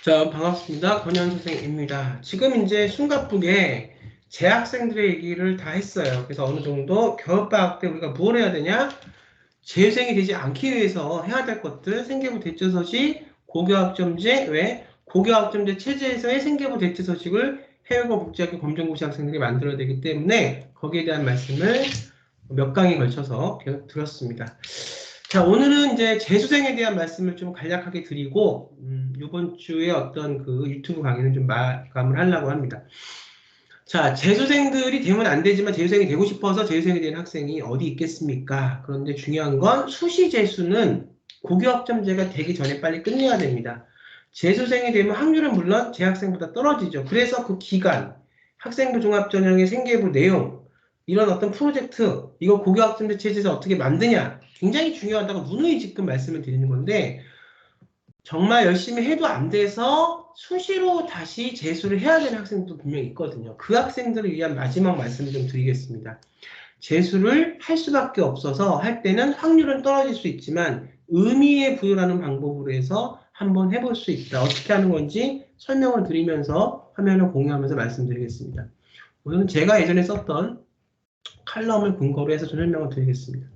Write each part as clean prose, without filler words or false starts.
자, 반갑습니다. 권현 선생입니다. 지금 이제 숨가쁘게 재학생들의 얘기를 다 했어요. 그래서 어느 정도 겨울방학 때 우리가 뭘 해야 되냐? 재유생이 되지 않기 위해서 해야 될 것들, 생계부 대체서식, 고교학점제, 왜? 고교학점제 체제에서의 생계부 대체서식을 해외고 국제학교 검정고시 학생들이 만들어야 되기 때문에 거기에 대한 말씀을 몇 강에 걸쳐서 계속 들었습니다. 자, 오늘은 이제 재수생에 대한 말씀을 좀 간략하게 드리고, 이번 주에 어떤 그 유튜브 강의는 좀 마감을 하려고 합니다. 자, 재수생들이 되면 안 되지만 재수생이 되고 싶어서 재수생이 된 학생이 어디 있겠습니까? 그런데 중요한 건 수시 재수는 고교학점제가 되기 전에 빨리 끝내야 됩니다. 재수생이 되면 확률은 물론 재학생보다 떨어지죠. 그래서 그 기간, 학생부 종합전형의 생계부 내용, 이런 어떤 프로젝트, 이거 고교학점제 체제에서 어떻게 만드냐, 굉장히 중요하다고 누누이 지금 말씀을 드리는 건데, 정말 열심히 해도 안 돼서 수시로 다시 재수를 해야 되는 학생들도 분명히 있거든요. 그 학생들을 위한 마지막 말씀을 좀 드리겠습니다. 재수를 할 수밖에 없어서 할 때는 확률은 떨어질 수 있지만 의미의 부여라는 방법으로 해서 한번 해볼 수 있다. 어떻게 하는 건지 설명을 드리면서 화면을 공유하면서 말씀드리겠습니다. 오늘은 제가 예전에 썼던 칼럼을 근거로 해서 좀 설명을 드리겠습니다.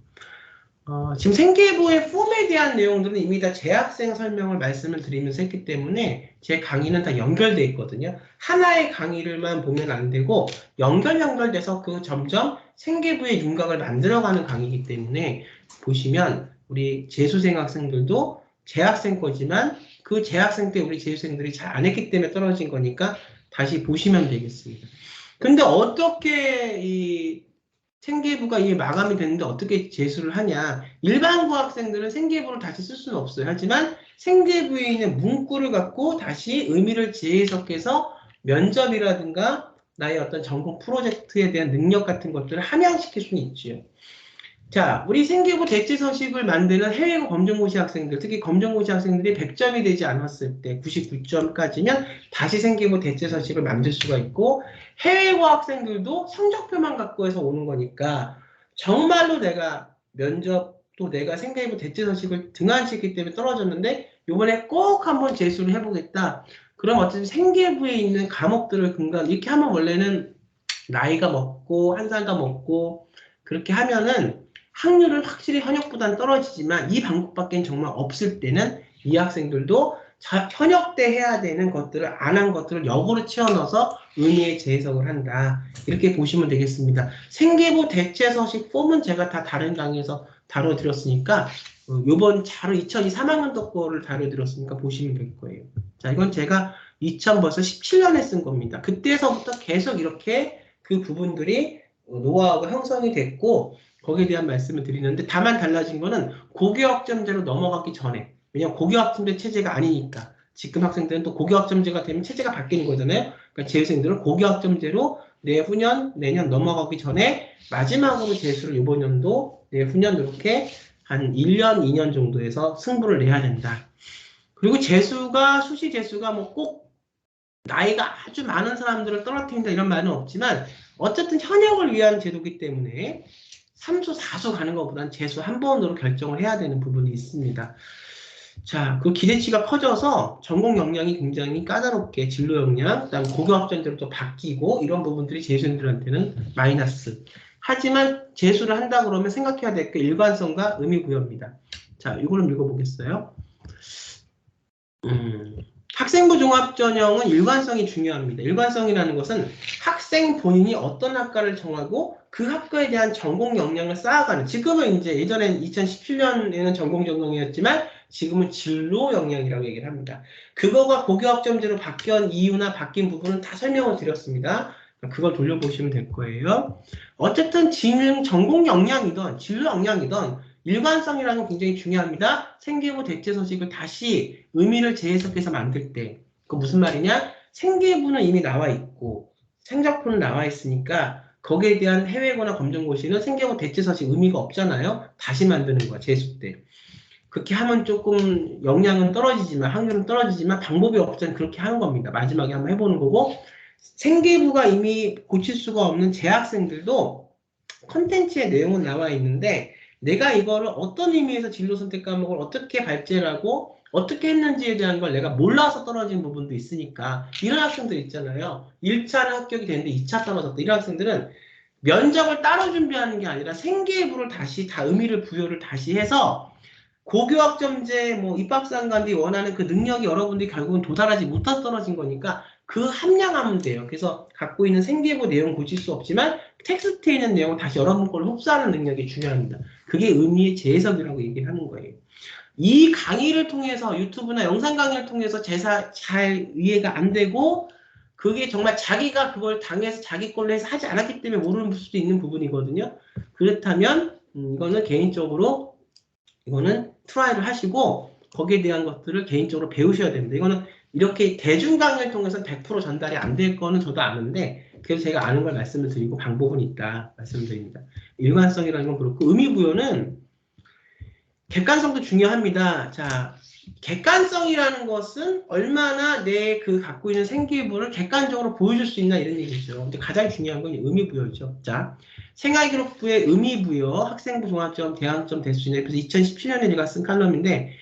지금 생계부의 폼에 대한 내용들은 이미 다 재학생 설명을 말씀을 드리면서 했기 때문에 제 강의는 다 연결되어 있거든요. 하나의 강의를만 보면 안 되고 연결돼서 그 점점 생계부의 윤곽을 만들어가는 강의이기 때문에 보시면 우리 재수생 학생들도 재학생 거지만 그 재학생 때 우리 재수생들이 잘 안 했기 때문에 떨어진 거니까 다시 보시면 되겠습니다. 근데 어떻게 이 생계부가 이미 마감이 됐는데 어떻게 재수를 하냐. 일반고 학생들은 생계부를 다시 쓸 수는 없어요. 하지만 생계부에 있는 문구를 갖고 다시 의미를 재해석해서 면접이라든가 나의 어떤 전공 프로젝트에 대한 능력 같은 것들을 함양시킬 수는 있죠. 자, 우리 생계부 대체서식을 만드는 해외고 검정고시 학생들, 특히 검정고시 학생들이 100점이 되지 않았을 때 99점까지면 다시 생계부 대체서식을 만들 수가 있고, 해외고 학생들도 성적표만 갖고 해서 오는 거니까 정말로 내가 면접도 내가 생계부 대체서식을 등한시켰기 때문에 떨어졌는데 이번에 꼭 한번 재수를 해보겠다. 그럼 어쨌든 생계부에 있는 과목들을 근거로 이렇게 하면 원래는 나이가 먹고 한 살 더 먹고 그렇게 하면은 확률은 확실히 현역보다는 떨어지지만 이 방법밖에 정말 없을 때는 이 학생들도 현역 때 해야 되는 것들을 안 한 것들을 역으로 채워넣어서 의미의 재해석을 한다. 이렇게 보시면 되겠습니다. 생계부 대체서식 폼은 제가 다 다른 강의에서 다뤄드렸으니까 요번 자료 2023학년도 거를 다뤄드렸으니까 보시면 될 거예요. 자, 이건 제가 벌써 17년에 쓴 겁니다. 그때서부터 계속 이렇게 그 부분들이 노하우가 형성이 됐고 거기에 대한 말씀을 드리는데 다만 달라진 거는 고교학점제로 넘어가기 전에 왜냐하면 고교학점제 체제가 아니니까 지금 학생들은 또 고교학점제가 되면 체제가 바뀌는 거잖아요. 그러니까 재수생들은 고교학점제로 내후년, 내년 넘어가기 전에 마지막으로 재수를 이번 연도, 내후년 이렇게 한 1년, 2년 정도에서 승부를 내야 된다. 그리고 재수가 수시 재수가 뭐 꼭 나이가 아주 많은 사람들을 떨어뜨린다 이런 말은 없지만 어쨌든 현역을 위한 제도이기 때문에 3수, 4수 가는 것보다는 재수 한 번으로 결정을 해야 되는 부분이 있습니다. 자, 그 기대치가 커져서 전공 역량이 굉장히 까다롭게 진로 역량, 그다음 고교학점제로 또 바뀌고 이런 부분들이 재수생들한테는 마이너스. 하지만 재수를 한다 그러면 생각해야 될 게 일관성과 의미부여입니다. 자, 이거를 읽어보겠어요. 학생부 종합전형은 일관성이 중요합니다. 일관성이라는 것은 학생 본인이 어떤 학과를 정하고 그 학과에 대한 전공 역량을 쌓아가는, 지금은 이제 예전엔 2017년에는 전공 전형이었지만 지금은 진로 역량이라고 얘기를 합니다. 그거가 고교학점제로 바뀐 이유나 바뀐 부분은 다 설명을 드렸습니다. 그걸 돌려보시면 될 거예요. 어쨌든 전공 역량이든 진로 역량이든 일관성이라는 건 굉장히 중요합니다. 생계부 대체서식을 다시 의미를 재해석해서 만들 때, 그 무슨 말이냐? 생계부는 이미 나와 있고 생작표는 나와 있으니까 거기에 대한 해외거나 검정고시는 생계부 대체서식 의미가 없잖아요. 다시 만드는 거야, 재수 때. 그렇게 하면 조금 역량은 떨어지지만 확률은 떨어지지만 방법이 없으면 그렇게 하는 겁니다. 마지막에 한번 해보는 거고, 생계부가 이미 고칠 수가 없는 재학생들도 컨텐츠의 내용은 나와 있는데 내가 이거를 어떤 의미에서 진로 선택 과목을 어떻게 발제를 하고 어떻게 했는지에 대한 걸 내가 몰라서 떨어진 부분도 있으니까 이런 학생들 있잖아요. 1차는 합격이 되는데 2차 떨어졌다. 이런 학생들은 면접을 따로 준비하는 게 아니라 생기부를 다시 다 의미를 부여를 다시 해서 고교학점제 뭐 입학상관들이 원하는 그 능력이 여러분들이 결국은 도달하지 못해서 떨어진 거니까 그 함량하면 돼요. 그래서 갖고 있는 생기부 내용 고칠 수 없지만 텍스트에 있는 내용을 다시 여러분 걸로 흡수하는 능력이 중요합니다. 그게 의미의 재해석이라고 얘기를 하는 거예요. 이 강의를 통해서 유튜브나 영상 강의를 통해서 잘 이해가 안 되고 그게 정말 자기가 그걸 당해서 자기 걸로 해서 하지 않았기 때문에 모르는 수도 있는 부분이거든요. 그렇다면 이거는 개인적으로 이거는 트라이를 하시고 거기에 대한 것들을 개인적으로 배우셔야 됩니다. 이거는 이렇게 대중 강의를 통해서는 100% 전달이 안 될 거는 저도 아는데 그래서 제가 아는 걸 말씀을 드리고 방법은 있다 말씀드립니다. 일관성이라는 건 그렇고 의미부여는 객관성도 중요합니다. 자, 객관성이라는 것은 얼마나 내 그 갖고 있는 생기부를 객관적으로 보여줄 수 있나 이런 얘기죠. 근데 가장 중요한 건 의미부여죠. 자, 생활기록부의 의미부여, 학생부 종합점, 대학점 대수준에 그래서 2017년에 제가 쓴 칼럼인데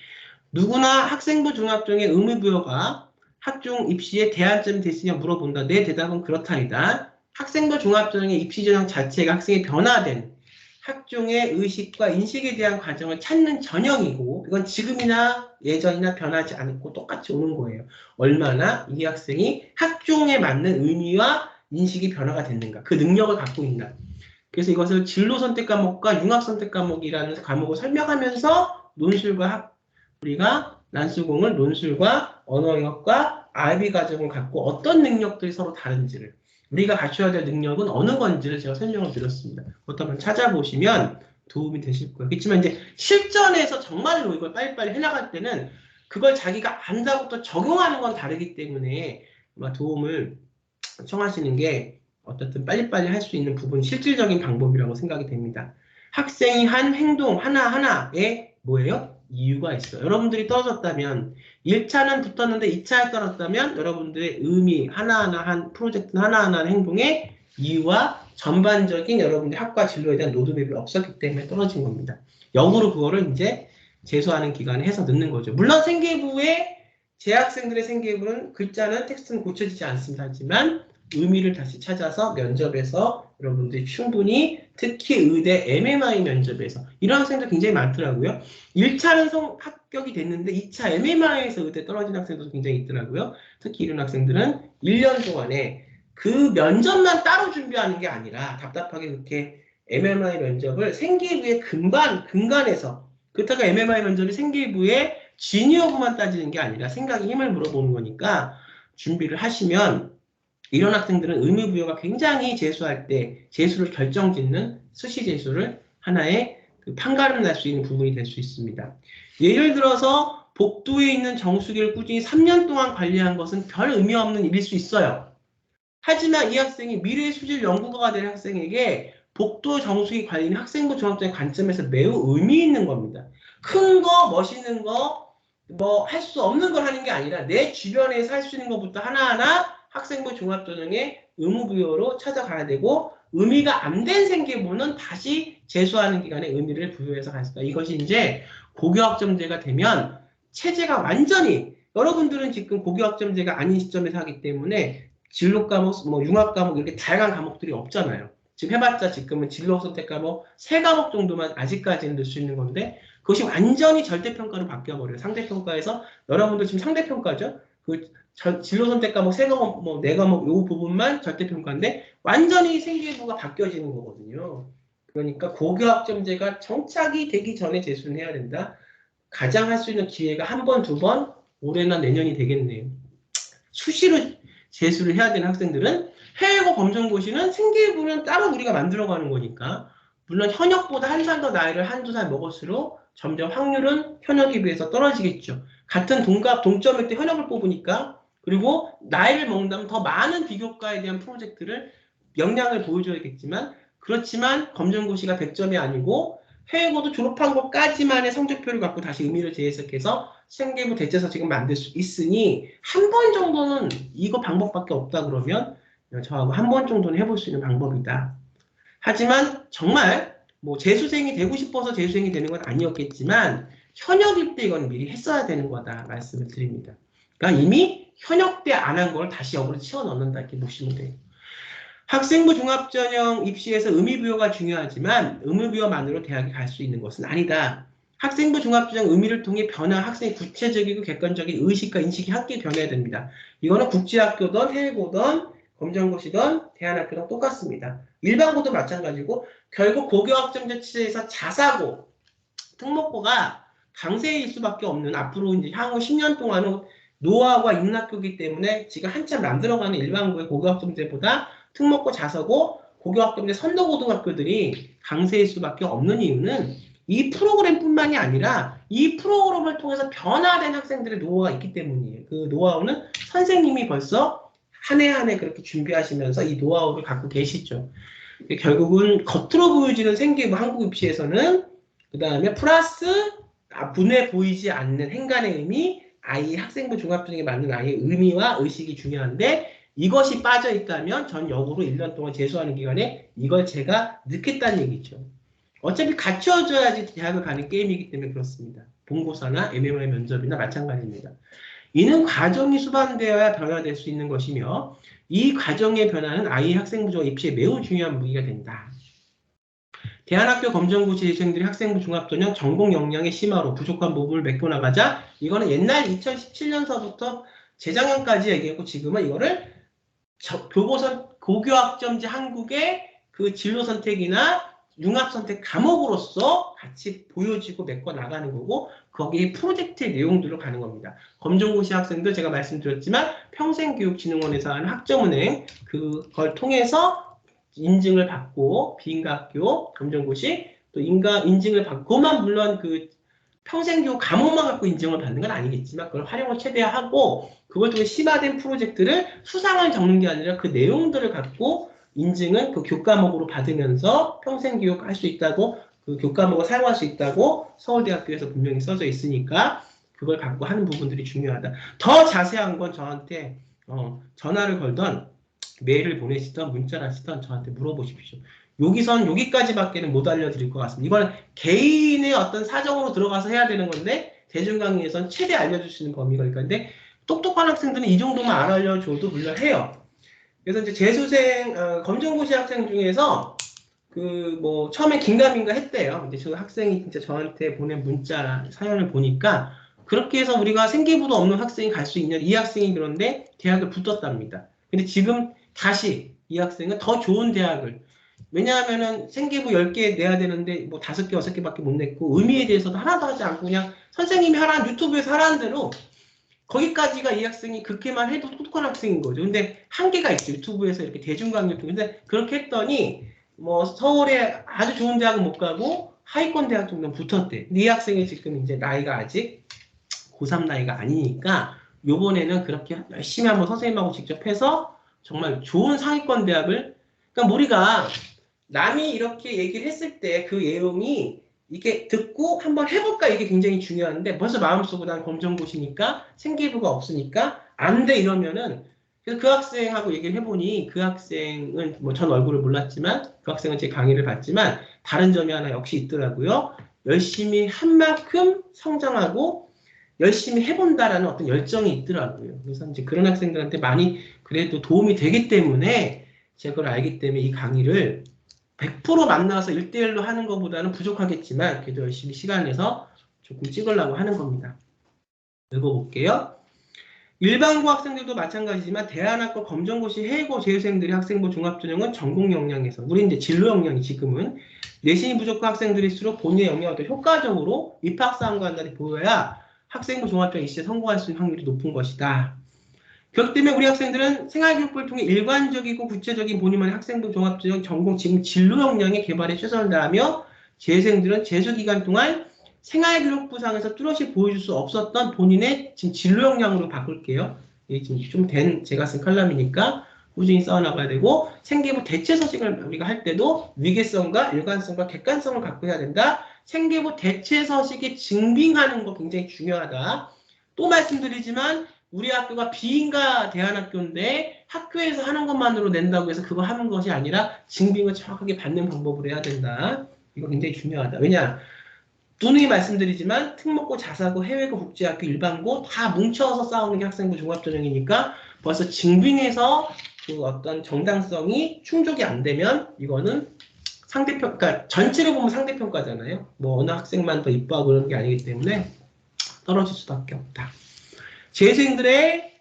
누구나 학생부 종합점의 의미부여가 학종 입시에 대안점이 됐으냐 물어본다. 내 대답은 그렇다이다. 학생부 종합전형의 입시 전형 자체가 학생이 변화된 학종의 의식과 인식에 대한 과정을 찾는 전형이고 이건 지금이나 예전이나 변하지 않고 똑같이 오는 거예요. 얼마나 이 학생이 학종에 맞는 의미와 인식이 변화가 됐는가. 그 능력을 갖고 있나. 그래서 이것을 진로 선택 과목과 융합 선택 과목이라는 과목을 설명하면서 논술과 우리가 난수공을 논술과 언어역과 IB 과정을 갖고 어떤 능력들이 서로 다른지를 우리가 갖춰야 될 능력은 어느 건지를 제가 설명을 드렸습니다. 그것도 한번 찾아보시면 도움이 되실 거예요. 그렇지만 이제 실전에서 정말로 이걸 빨리빨리 해나갈 때는 그걸 자기가 안다고 또 적용하는 건 다르기 때문에 아마 도움을 청하시는 게 어떻든 빨리빨리 할 수 있는 부분 실질적인 방법이라고 생각이 됩니다. 학생이 한 행동 하나하나에 뭐예요? 이유가 있어요. 여러분들이 떨어졌다면 1차는 붙었는데 2차에 떨어졌다면 여러분들의 의미 하나하나 한 프로젝트 하나하나 행동에 이유와 전반적인 여러분들의 학과 진로에 대한 로드맵이 없었기 때문에 떨어진 겁니다. 역으로 그거를 이제 재수하는 기간에 해서 넣는 거죠. 물론 생계부에 재학생들의 생계부는 글자는 텍스트는 고쳐지지 않습니다. 하지만 의미를 다시 찾아서 면접에서 여러분들이 충분히 특히 의대 MMI 면접에서 이런 학생들 굉장히 많더라고요. 1차는 합격이 됐는데 2차 MMI에서 의대 떨어진 학생들도 굉장히 있더라고요. 특히 이런 학생들은 1년 동안에 그 면접만 따로 준비하는 게 아니라 답답하게 그렇게 MMI 면접을 생기부의 근간에서 그렇다고 MMI 면접이 생기부의 진여부만 따지는 게 아니라 생각의 힘을 물어보는 거니까 준비를 하시면 이런 학생들은 의미부여가 굉장히 재수할 때 재수를 결정짓는 수시 재수를 하나의 그 판가름 날 수 있는 부분이 될 수 있습니다. 예를 들어서 복도에 있는 정수기를 꾸준히 3년 동안 관리한 것은 별 의미 없는 일일 수 있어요. 하지만 이 학생이 미래 수질 연구가가 될 학생에게 복도 정수기 관리는 학생부 종합적인 관점에서 매우 의미 있는 겁니다. 큰 거, 멋있는 거, 뭐 할 수 없는 걸 하는 게 아니라 내 주변에서 할 수 있는 것부터 하나하나 학생부 종합전형의 의무부여로 찾아가야 되고 의미가 안 된 생계부는 다시 재수하는 기간에 의미를 부여해서 갈 수가. 이것이 이제 고교학점제가 되면 체제가 완전히 여러분들은 지금 고교학점제가 아닌 시점에서 하기 때문에 진로 과목, 뭐 융합 과목 이렇게 다양한 과목들이 없잖아요. 지금 해봤자 지금은 진로 선택 과목 3과목 정도만 아직까지는 넣을 수 있는 건데 그것이 완전히 절대평가로 바뀌어버려요. 상대평가에서 여러분들 지금 상대평가죠. 그 진로 선택 과목 3과목, 뭐 4과목 요 부분만 절대평가인데 완전히 생기부가 바뀌어지는 거거든요. 그러니까 고교학점제가 정착이 되기 전에 재수를 해야 된다. 가장 할 수 있는 기회가 한 번, 두 번, 올해나 내년이 되겠네요. 수시로 재수를 해야 되는 학생들은 해외고 검정고시는 생기부는 따로 우리가 만들어가는 거니까 물론 현역보다 한 살 더 나이를 한두 살 먹을수록 점점 확률은 현역에 비해서 떨어지겠죠. 같은 동점일 때 현역을 뽑으니까 그리고 나이를 먹는다면 더 많은 비교과에 대한 프로젝트를 역량을 보여줘야겠지만 그렇지만 검정고시가 100점이 아니고 해외고도 졸업한 것까지만의 성적표를 갖고 다시 의미를 재해석해서 생계부 대체서 지금 만들 수 있으니 한 번 정도는 이거 방법밖에 없다 그러면 저하고 한 번 정도는 해볼 수 있는 방법이다. 하지만 정말 뭐 재수생이 되고 싶어서 재수생이 되는 건 아니었겠지만 현역일 때 이건 미리 했어야 되는 거다 말씀을 드립니다. 그러니까 이미 현역 때 안 한 걸 다시 역으로 치워 넣는다 이렇게 보시면 돼요. 학생부 종합전형 입시에서 의미부여가 중요하지만 의미부여만으로 대학에 갈 수 있는 것은 아니다. 학생부 종합전형 의미를 통해 변화 학생의 구체적이고 객관적인 의식과 인식이 함께 변해야 됩니다. 이거는 국제학교든 해외고든 검정고시든 대안학교든 똑같습니다. 일반고도 마찬가지고 결국 고교학점제 취지에서 자사고, 특목고가 강세일 수밖에 없는 앞으로 이제 향후 10년 동안은 노화와 인문학교이기 때문에 지금 한참 만들어가는 일반고의 고교학점제보다 특목고 자사고 고교학점제 선도고등학교들이 강세일 수밖에 없는 이유는 이 프로그램뿐만이 아니라 이 프로그램을 통해서 변화된 학생들의 노하우가 있기 때문이에요. 그 노하우는 선생님이 벌써 한 해 한 해 그렇게 준비하시면서 이 노하우를 갖고 계시죠. 결국은 겉으로 보여지는 생기부 한국 입시에서는 그 다음에 플러스 눈에 보이지 않는 행간의 의미, 아이 학생부 종합전형에 맞는 아이의 의미와 의식이 중요한데 이것이 빠져 있다면 전 역으로 1년 동안 재수하는 기간에 이걸 제가 넣겠다는 얘기죠. 어차피 갖춰져야지 대학을 가는 게임이기 때문에 그렇습니다. 본고사나 MMI 면접이나 마찬가지입니다. 이는 과정이 수반되어야 변화될 수 있는 것이며 이 과정의 변화는 아이 학생부 종합 입시에 매우 중요한 무기가 된다. 대안학교 검정고시 재수생들이 학생부 종합전형 전공 역량의 심화로 부족한 부분을 메꿔나가자 이거는 옛날 2017년서부터 재작년까지 얘기했고 지금은 이거를 교보선 고교학점제 한국의 그 진로 선택이나 융합 선택 과목으로서 같이 보여지고 메꿔 나가는 거고 거기에 프로젝트의 내용들로 가는 겁니다. 검정고시 학생들 제가 말씀드렸지만 평생교육진흥원에서 하는 학점은행 그걸 통해서 인증을 받고 비인가학교 검정고시 또 인증을 받고만 물론 그 평생교육 과목만 갖고 인정을 받는 건 아니겠지만 그걸 활용을 최대화하고 그걸 통해 심화된 프로젝트를 수상을 적는 게 아니라 그 내용들을 갖고 인증은 그 교과목으로 받으면서 평생교육 할 수 있다고 그 교과목을 사용할 수 있다고 서울대학교에서 분명히 써져 있으니까 그걸 갖고 하는 부분들이 중요하다. 더 자세한 건 저한테 전화를 걸던 메일을 보내시던 문자를 하시던 저한테 물어보십시오. 여기선 여기까지밖에는 못 알려드릴 것 같습니다. 이건 개인의 어떤 사정으로 들어가서 해야 되는 건데 대중 강의에선 최대 알려줄 수 있는 범위가 있으니까 근데 똑똑한 학생들은 이 정도만 알려줘도 물론 해요. 그래서 이제 재수생 검정고시 학생 중에서 그 뭐 처음에 긴가민가 했대요. 근데 저 학생이 진짜 저한테 보낸 문자 사연을 보니까 그렇게 해서 우리가 생기부도 없는 학생이 갈 수 있냐 이 학생이 그런데 대학을 붙었답니다. 근데 지금 다시 이 학생은 더 좋은 대학을 왜냐하면은 생기부 10개 내야 되는데 뭐 5개, 6개밖에 못 냈고 의미에 대해서도 하나도 하지 않고 그냥 선생님이 하라는 유튜브에서 하라는 대로 거기까지가 이 학생이 그렇게만 해도 똑똑한 학생인 거죠. 근데 한계가 있죠. 유튜브에서 이렇게 대중강의 근데 그렇게 했더니 뭐 서울에 아주 좋은 대학은 못 가고 하위권 대학 정도는 붙었대. 근데 이 학생이 지금 이제 나이가 아직 고3 나이가 아니니까 요번에는 그렇게 열심히 한번 선생님하고 직접 해서 정말 좋은 상위권 대학을 그러니까 우리가 남이 이렇게 얘기를 했을 때 그 내용이 이게 듣고 한번 해볼까 이게 굉장히 중요한데 벌써 마음속으로 난 검정고시니까 생기부가 없으니까 안 돼 이러면은 그래서 그 학생하고 얘기를 해보니 그 학생은 뭐 전 얼굴을 몰랐지만 그 학생은 제 강의를 봤지만 다른 점이 하나 역시 있더라고요. 열심히 한 만큼 성장하고 열심히 해본다라는 어떤 열정이 있더라고요. 그래서 이제 그런 학생들한테 많이 그래도 도움이 되기 때문에 제가 그걸 알기 때문에 이 강의를 100% 만나서 1대1로 하는 것보다는 부족하겠지만 그래도 열심히 시간 내서 조금 찍으려고 하는 겁니다. 읽어볼게요. 일반고 학생들도 마찬가지지만 대안학과 검정고시 해고 재수생들이 학생부 종합전형은 전공 역량에서 우리 이제 진로 역량이 지금은 내신이 부족한 학생들일수록 본인의 역량을 더 효과적으로 입학사항과 한달이 보여야 학생부 종합전형 입시에 성공할 수 있는 확률이 높은 것이다. 그렇기 때문에 우리 학생들은 생활교육을 통해 일관적이고 구체적인 본인만의 학생부 종합전형 전공 지금 진로 역량의 개발에 최선을 다하며 재생들은 재수기간 동안 생활교육부상에서 뚜렷이 보여줄 수 없었던 본인의 지금 진로 역량으로 바꿀게요. 이게 지금 좀 된 제가 쓴 칼럼이니까 꾸준히 써나가야 되고 생계부 대체 서식을 우리가 할 때도 위계성과 일관성과 객관성을 갖고 해야 된다. 생계부 대체 서식이 증빙하는 거 굉장히 중요하다. 또 말씀드리지만 우리 학교가 비인가 대안학교인데 학교에서 하는 것만으로 낸다고 해서 그거 하는 것이 아니라 증빙을 정확하게 받는 방법으로 해야 된다. 이거 굉장히 중요하다. 왜냐? 누누이 말씀드리지만 특목고, 자사고, 해외고, 국제학교, 일반고 다 뭉쳐서 싸우는 게 학생부 종합전형이니까 벌써 징빙에서 그 어떤 정당성이 충족이 안 되면 이거는 상대평가, 그러니까 전체를 보면 상대평가잖아요. 뭐 어느 학생만 더 이뻐하고 그러는 게 아니기 때문에 떨어질 수밖에 없다. 재수생들의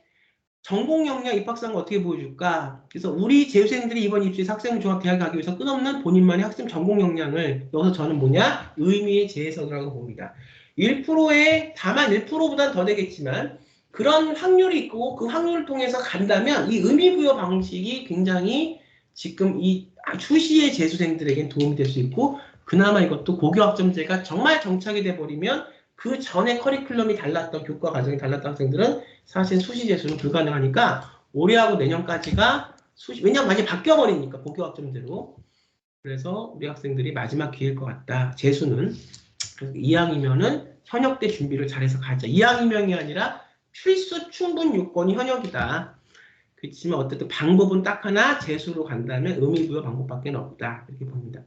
전공 역량 입학사항을 어떻게 보여줄까? 그래서 우리 재수생들이 이번 입시에서 학생종합대학에 가기 위해서 끝없는 본인만의 학생 전공 역량을, 여기서 저는 뭐냐? 의미의 재해석이라고 봅니다. 1%에, 다만 1%보다는 더 되겠지만 그런 확률이 있고 그 확률을 통해서 간다면 이 의미부여 방식이 굉장히 지금 이 수시의 재수생들에겐 도움이 될 수 있고, 그나마 이것도 고교학점제가 정말 정착이 돼버리면 그 전에 커리큘럼이 달랐던, 교과 과정이 달랐던 학생들은 사실 수시 재수는 불가능하니까 올해하고 내년까지가 왜냐면 많이 바뀌어버리니까 고교학점제로. 그래서 우리 학생들이 마지막 기회일 것 같다. 재수는. 그래서 2학이면은 현역 때 준비를 잘해서 가자. 2학이면이 아니라 필수 충분 요건이 현역이다. 그렇지만 어쨌든 방법은 딱 하나, 재수로 간다면 의미부여 방법밖에 없다. 이렇게 봅니다.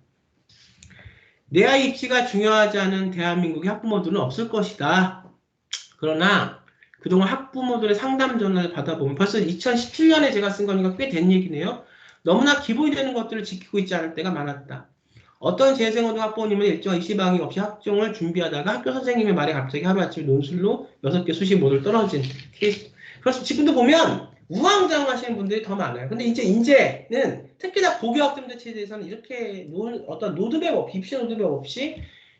내 아이 입시가 중요하지 않은 대한민국의 학부모들은 없을 것이다. 그러나 그동안 학부모들의 상담 전화를 받아보면 벌써 2017년에 제가 쓴 거니까 꽤 된 얘기네요. 너무나 기본이 되는 것들을 지키고 있지 않을 때가 많았다. 어떤 재생고등 학부모님은 일정한 입시 방해 없이 학종을 준비하다가 학교 선생님의 말에 갑자기 하루아침에 논술로 6개 수시 모듈 떨어진 케이스. 그래서 지금도 보면 우왕좌왕 하시는 분들이 더 많아요. 근데 이제는 특히나 고교학점제 체제에서는 이렇게 어떤 로드맵 없이, 입시 로드맵 없이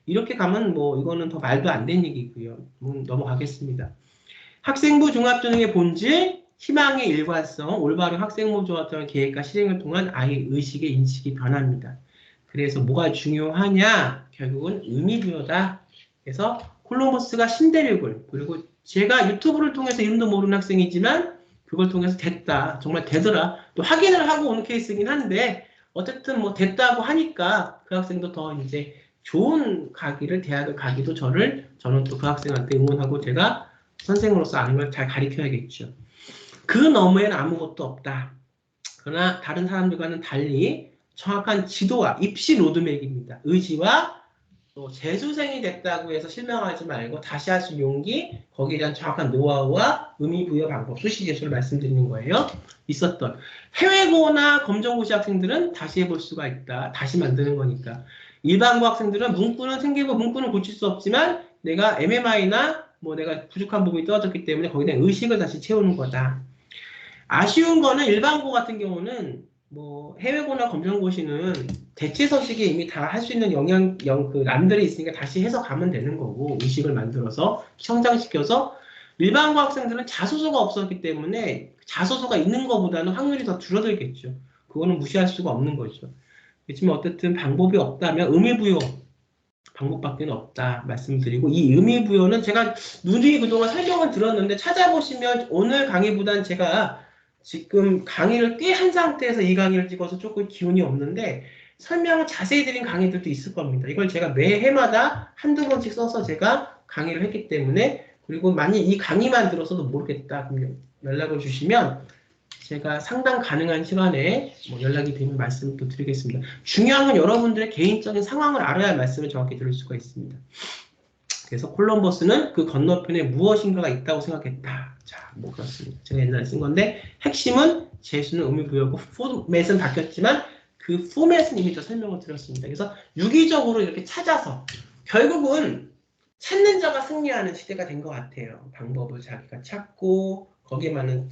이렇게 가면 뭐 이거는 더 말도 안 되는 얘기고요. 넘어가겠습니다. 학생부 종합전형의 본질, 희망의 일관성, 올바른 학생부 종합전형 계획과 실행을 통한 아이 의식의 인식이 변합니다. 그래서 뭐가 중요하냐? 결국은 의미부여다. 그래서 콜럼버스가 신대륙을, 그리고 제가 유튜브를 통해서 이름도 모르는 학생이지만 그걸 통해서 됐다. 정말 되더라. 또 확인을 하고 오는 케이스긴 한데 어쨌든 뭐 됐다고 하니까 그 학생도 더 이제 좋은 대학을 가기도 저는 또 그 학생한테 응원하고 제가 선생으로서 아는 걸 잘 가르쳐야겠죠. 그 너머에는 아무것도 없다. 그러나 다른 사람들과는 달리 정확한 지도와 입시 로드맵입니다. 의지와 또 재수생이 됐다고 해서 실망하지 말고 다시 할 수 있는 용기, 거기에 대한 정확한 노하우와 의미부여 방법, 수시재수를 말씀드리는 거예요. 있었던 해외고나 검정고시 학생들은 다시 해볼 수가 있다. 다시 만드는 거니까. 일반고 학생들은 문구는 생기고 문구는 고칠 수 없지만 내가 MMI나 뭐 내가 부족한 부분이 떨어졌기 때문에 거기에 대한 의식을 다시 채우는 거다. 아쉬운 거는 일반고 같은 경우는 뭐 해외고나 검정고시는 대체 서식에 이미 다 할 수 있는 그 남들이 있으니까 다시 해서 가면 되는 거고, 의식을 만들어서 성장시켜서. 일반고 학생들은 자소서가 없었기 때문에 자소서가 있는 것보다는 확률이 더 줄어들겠죠. 그거는 무시할 수가 없는 거죠. 그렇지만 어쨌든 방법이 없다면 의미부여 방법밖에 없다 말씀드리고, 이 의미부여는 제가 누누이 그동안 설명을 들었는데 찾아보시면 오늘 강의보단 제가 지금 강의를 꽤 한 상태에서 이 강의를 찍어서 조금 기운이 없는데 설명을 자세히 드린 강의들도 있을 겁니다. 이걸 제가 매해마다 한두 번씩 써서 제가 강의를 했기 때문에, 그리고 만약 이 강의만 들어서도 모르겠다 그러면 연락을 주시면 제가 상담 가능한 시간에 뭐 연락이 되면 말씀을 또 드리겠습니다. 중요한 건 여러분들의 개인적인 상황을 알아야 말씀을 정확히 들을 수가 있습니다. 그래서 콜럼버스는 그 건너편에 무엇인가가 있다고 생각했다. 자, 뭐 그렇습니다. 제가 옛날에 쓴 건데 핵심은 재수는 의미부여고 포맷은 바뀌었지만 그 포맷은 이미 더 설명을 드렸습니다. 그래서 유기적으로 이렇게 찾아서 결국은 찾는 자가 승리하는 시대가 된 것 같아요. 방법을 자기가 찾고 거기에 맞는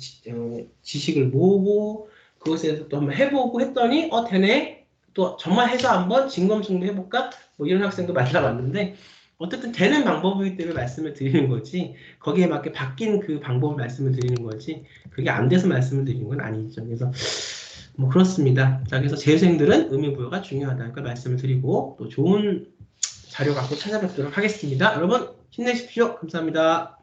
지식을 모으고 그것에서 또 한번 해보고 했더니 되네? 또 정말 해서 한번 진검승부 해볼까? 뭐 이런 학생도 만나봤는데 어쨌든 되는 방법이기 때문에 말씀을 드리는 거지, 거기에 맞게 바뀐 그 방법을 말씀을 드리는 거지 그게 안 돼서 말씀을 드리는 건 아니죠. 그래서 뭐 그렇습니다. 자, 그래서 재수생들은 의미부여가 중요하다니까 말씀을 드리고 또 좋은 자료 갖고 찾아뵙도록 하겠습니다. 여러분 힘내십시오. 감사합니다.